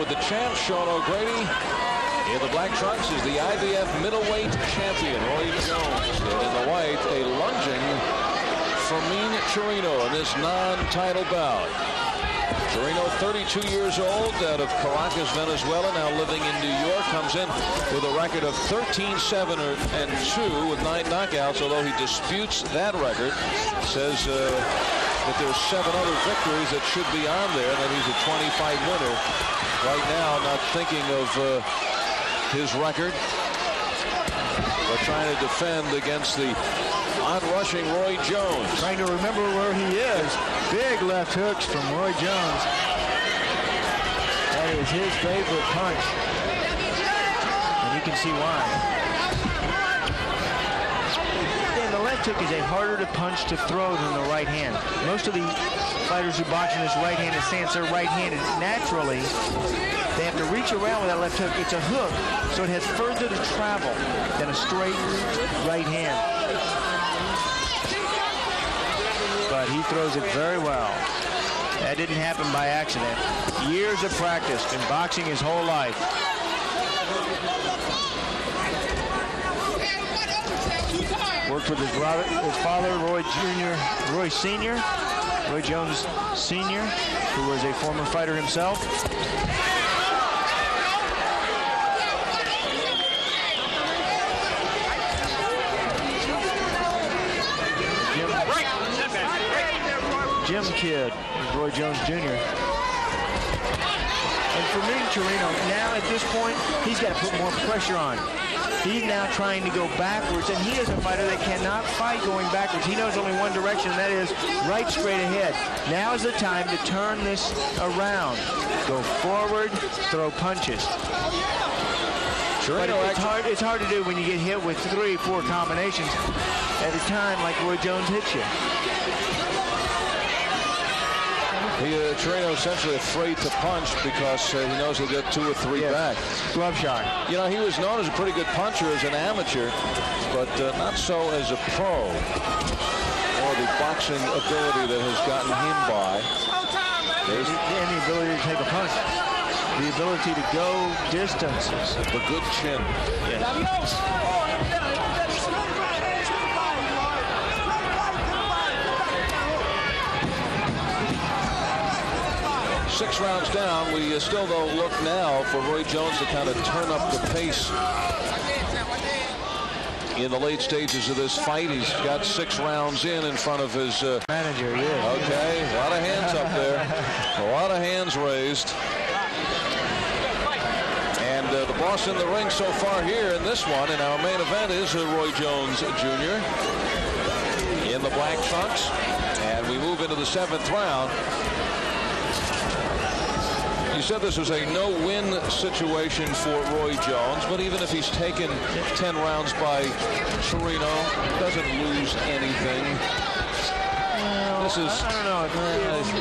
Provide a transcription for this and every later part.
with the champ, Sean O'Grady. In the black trunks is the IBF middleweight champion, Roy Jones. And in the white, a lunging Cherino in this non-title bout. Cherino, 32 years old, out of Caracas, Venezuela, now living in New York, comes in with a record of 13-7-2 with 9 knockouts, although he disputes that record. Says that there's 7 other victories that should be on there, and that he's a 25 winner. Right now, not thinking of his record, but trying to defend against the on-rushing Roy Jones. Trying to remember where he is. Big left hooks from Roy Jones. That is his favorite punch. And you can see why. And the left hook is a harder to punch to throw than the right hand. Most of the fighters who box in this right-handed stance are right-handed. Naturally, they have to reach around with that left hook. It's a hook, so it has further to travel than a straight right hand. But he throws it very well. That didn't happen by accident. Years of practice, been boxing his whole life. Worked with his brother, his father, Roy Sr., Roy Jones Sr., who was a former fighter himself. Jim Kid, Roy Jones Jr. And for me, Cherino, now at this point, he's got to put more pressure on. He's now trying to go backwards, and he is a fighter that cannot fight going backwards. He knows only one direction, and that is right straight ahead. Now is the time to turn this around. Go forward, throw punches. But it's hard to do when you get hit with 3 or 4 combinations at a time like Roy Jones hits you. Cherino essentially afraid to punch because he knows he'll get 2 or 3 back. Glove shot. You know, he was known as a pretty good puncher as an amateur, but not so as a pro. Or the boxing ability that has gotten him by. And the ability to take a punch. The ability to go distances. The good chin. Yes. 6 rounds down. We still don't look now for Roy Jones to kind of turn up the pace in the late stages of this fight. He's got 6 rounds in front of his manager. Yeah. Okay, a lot of hands up there, a lot of hands raised. And the boss in the ring so far here in this one, in our main event, is Roy Jones Jr. in the black trunks. And we move into the 7th round. You said this was a no-win situation for Roy Jones, but even if he's taken 10 rounds by Cherino, doesn't lose anything. Well, this is, I don't know.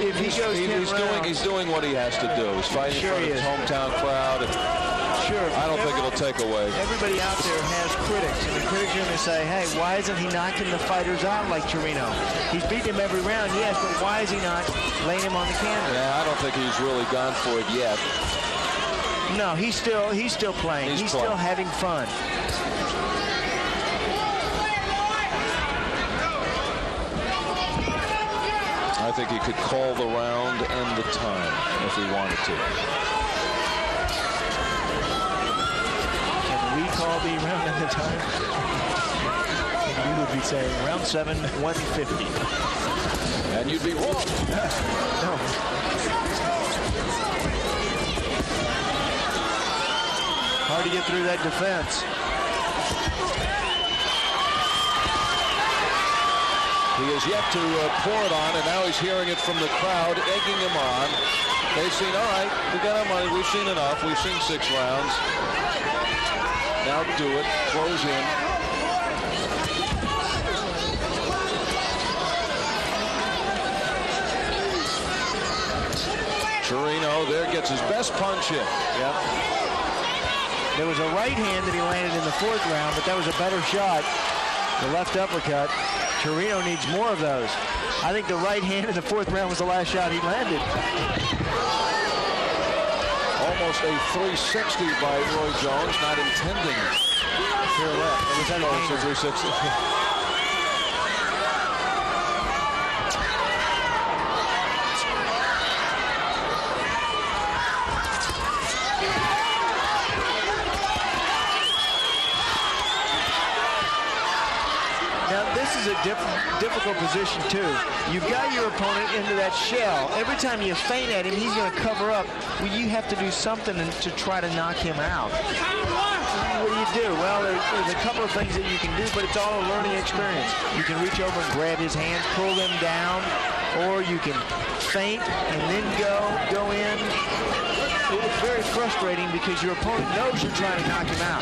If he goes 10 rounds, he's doing what he has to do. He's fighting in front of his hometown crowd. Sure. I don't think it'll take away. Everybody out there has critics, and the critics are going to say, hey, why isn't he knocking the fighters out like Cherino? He's beating him every round, yes, but why is he not laying him on the canvas? Yeah, I don't think he's really gone for it yet. No, he's still playing. He's still having fun. I think he could call the round and the time if he wanted to. We call the round at the time. We would be saying round 7, 150. And you'd be wrong. No. Hard to get through that defense. He has yet to pour it on, and now he's hearing it from the crowd, egging him on. They've seen, all right, we got our money. We've seen enough. We've seen 6 rounds. Now do it. Close in. Cherino there gets his best punch in. Yep. There was a right hand that he landed in the 4th round, but that was a better shot. The left uppercut. Cherino needs more of those. I think the right hand in the 4th round was the last shot he landed. almost a 360 by Roy Jones, not intending pirouette. It was almost a 360. Now, this is a difficult position, too. You've got your opponent into that shell. Every time you feint at him, he's going to cover up. Well, you have to do something to try to knock him out. What do you do? Well, there's a couple of things that you can do, but it's all a learning experience. You can reach over and grab his hands, pull them down, or you can feint and then go in. It's very frustrating because your opponent knows you're trying to knock him out.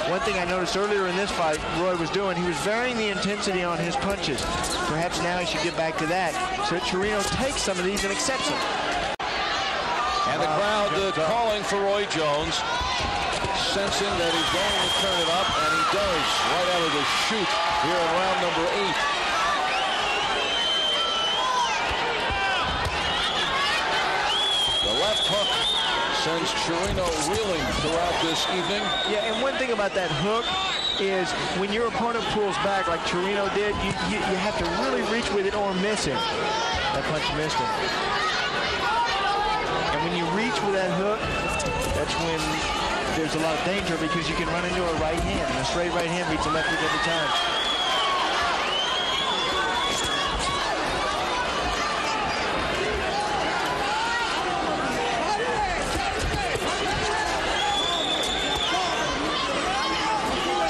One thing I noticed earlier in this fight Roy was doing, he was varying the intensity on his punches. Perhaps now he should get back to that so that Cherino takes some of these and accepts them. And the crowd calling for Roy Jones, sensing that he's going to turn it up, and he does right out of the chute here in round number 8. The left hook sends Cherino reeling throughout this evening. Yeah, and one thing about that hook is when your opponent pulls back like Cherino did, you have to really reach with it or miss him. That punch missed him. And when you reach with that hook, that's when there's a lot of danger because you can run into a right hand. And a straight right hand beats a left hook every time.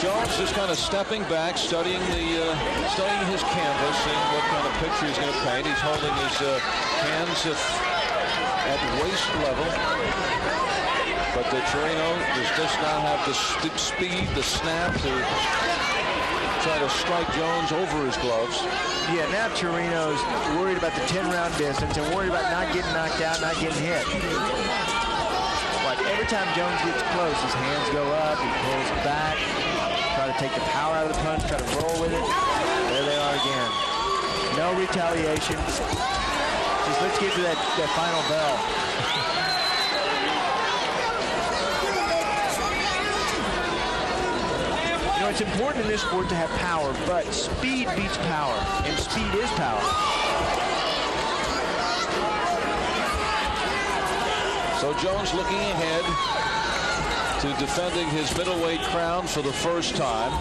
Jones just kind of stepping back, studying his canvas, seeing what kind of picture he's going to paint. He's holding his hands at waist level. But Cherino does not have the speed, the snap to try to strike Jones over his gloves. Yeah, now Cherino's worried about the 10-round distance and worried about not getting knocked out, not getting hit. But every time Jones gets close, his hands go up, he pulls back. Try to take the power out of the punch, try to roll with it. There they are again. No retaliation. Just let's get to that final bell. You know, it's important in this sport to have power, but speed beats power, and speed is power. So Jones looking ahead to defending his middleweight crown for the first time.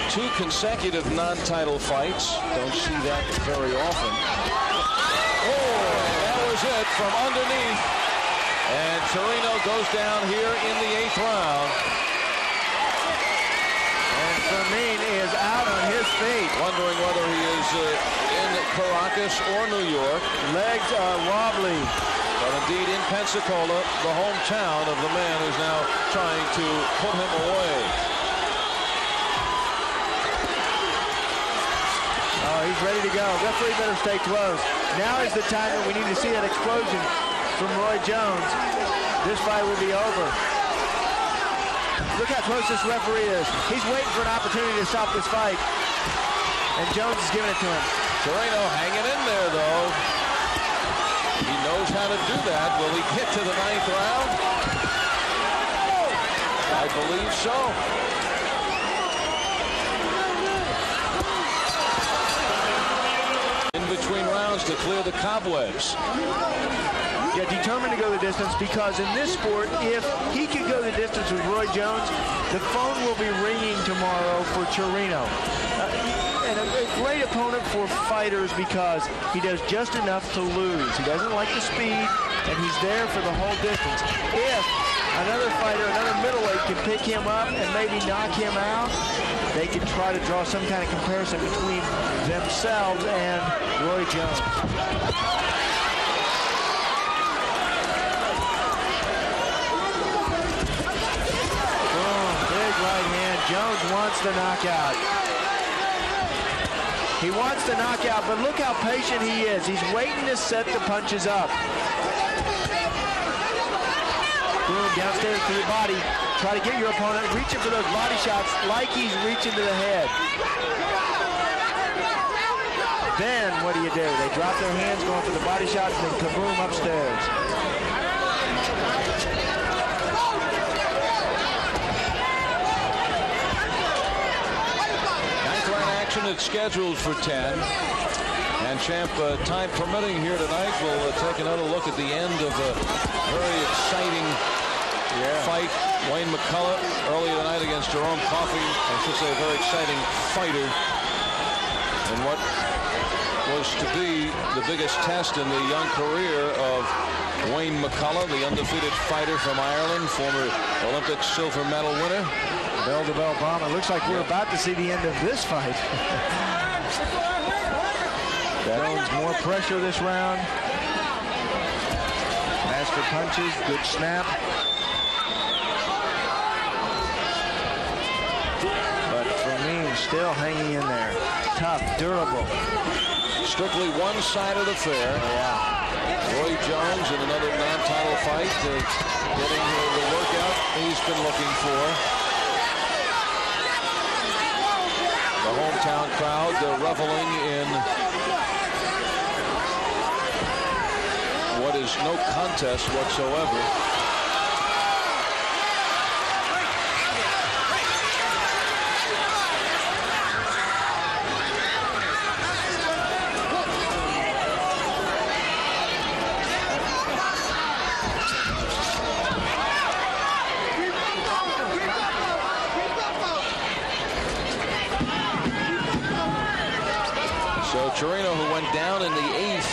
2 consecutive non-title fights. Don't see that very often. Oh, that was it from underneath. And Cherino goes down here in the 8th round. And Fermin is out on his feet. Wondering whether he is in Caracas or New York. Legs are wobbly. But indeed in Pensacola, the hometown of the man who's now trying to put him away. Oh, he's ready to go. Referee better stay close. Now is the time that we need to see that explosion from Roy Jones. This fight will be over. Look how close this referee is. He's waiting for an opportunity to stop this fight. And Jones is giving it to him. Cherino hanging in there, though. He knows how to do that. Will he get to the 9th round? I believe so. In between rounds to clear the cobwebs. Yeah, determined to go the distance because in this sport, if he could go the distance with Roy Jones, the phone will be ringing tomorrow for Cherino. And a great opponent for fighters because he does just enough to lose. He doesn't like the speed, and he's there for the whole distance. If another fighter, another middleweight can pick him up and maybe knock him out, they can try to draw some kind of comparison between themselves and Roy Jones. Right hand. Jones wants the knockout. He wants the knockout, but look how patient he is. He's waiting to set the punches up. Boom, downstairs to the body. Try to get your opponent reaching for those body shots like he's reaching to the head. Then what do? They drop their hands going for the body shots, then kaboom upstairs. action is scheduled for 10. And champ, time permitting here tonight, we'll take another look at the end of a very exciting fight. Wayne McCullough earlier tonight against Jerome Coffey. I should say a very exciting fighter in what was to be the biggest test in the young career of Wayne McCullough, the undefeated fighter from Ireland, former Olympic silver medal winner. Bell-to-bell bomb. It looks like we're about to see the end of this fight. Jones, more pressure this round. Master punches, good snap. But Fermin still hanging in there. Tough, durable. Strictly one-sided affair. Roy Jones in another non-title fight, getting the workout he's been looking for. The hometown crowd, they're reveling in what is no contest whatsoever. So Cherino, who went down in the 8th,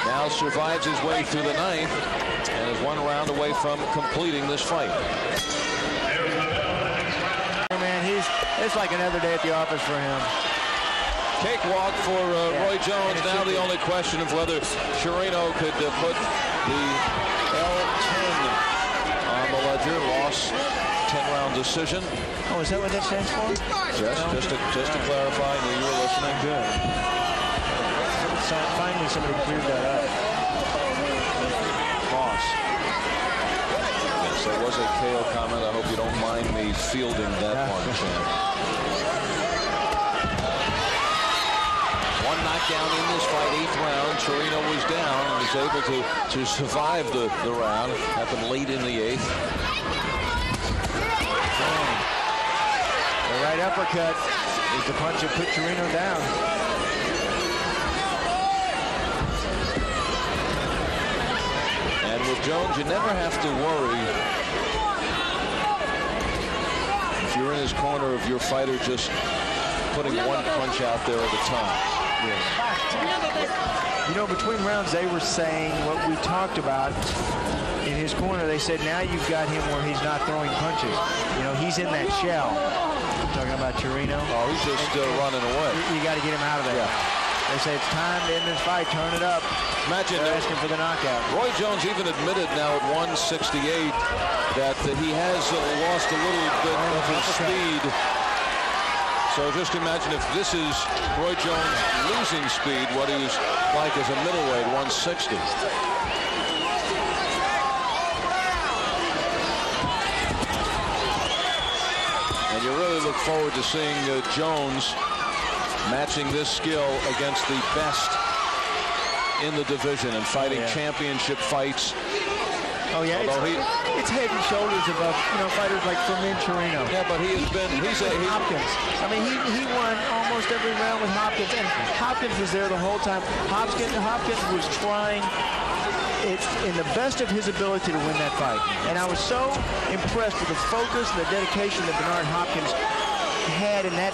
now survives his way through the 9th and is 1 round away from completing this fight. Man, it's like another day at the office for him. Cakewalk for Roy Jones. Now the only question of whether Cherino could put the L10 on the ledger. Loss, 10-round decision. Oh, is that what that stands for? Just to clarify, I knew you were listening. Good. Finally, somebody cleared that up. Loss. Yes, there was a KO comment. I hope you don't mind me fielding that one, champ. One knockdown in this fight, 8th round. Cherino was down and was able to survive the round. Happened late in the 8th. The right uppercut is the punch that put Cherino down. And with Jones, you never have to worry if you're in his corner of your fighter just putting one punch out there at a time. You know, between rounds, they were saying what we talked about in his corner. They said, now you've got him where he's not throwing punches. You know, he's in that shell. I'm talking about Cherino. Oh, he's just running away. You got to get him out of there. Yeah. They say it's time to end this fight. Turn it up. Imagine they're asking for the knockout. Roy Jones even admitted now at 168 that he has lost a little bit of his speed. So just imagine if this is Roy Jones losing speed, what he was like as a middleweight, 160. And you really look forward to seeing Jones matching this skill against the best in the division and fighting championship fights. Oh yeah, it's head and shoulders above, you know, fighters like Fermin Cherino. Yeah, but he's Hopkins. I mean, he won almost every round with Hopkins, and Hopkins was there the whole time. Hopkins was trying it in the best of his ability to win that fight, and I was so impressed with the focus and the dedication that Bernard Hopkins had in that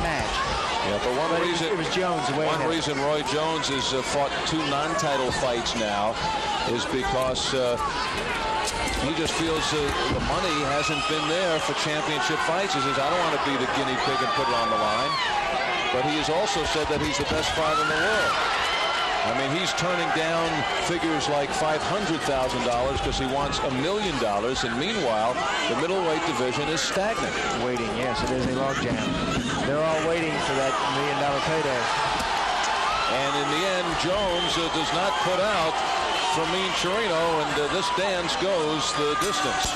match. Yeah, but one reason it was Jones. One reason Roy Jones has fought 2 non-title fights now is because he just feels the money hasn't been there for championship fights. He says, I don't want to be the guinea pig and put it on the line. But he has also said that he's the best fighter in the world. I mean, he's turning down figures like $500,000 because he wants $1 million. And meanwhile, the middleweight division is stagnant. Waiting, yes, it is a logjam. They're all waiting for that $1 million payday. And in the end, Jones does not put out Fermin Cherino, and this dance goes the distance.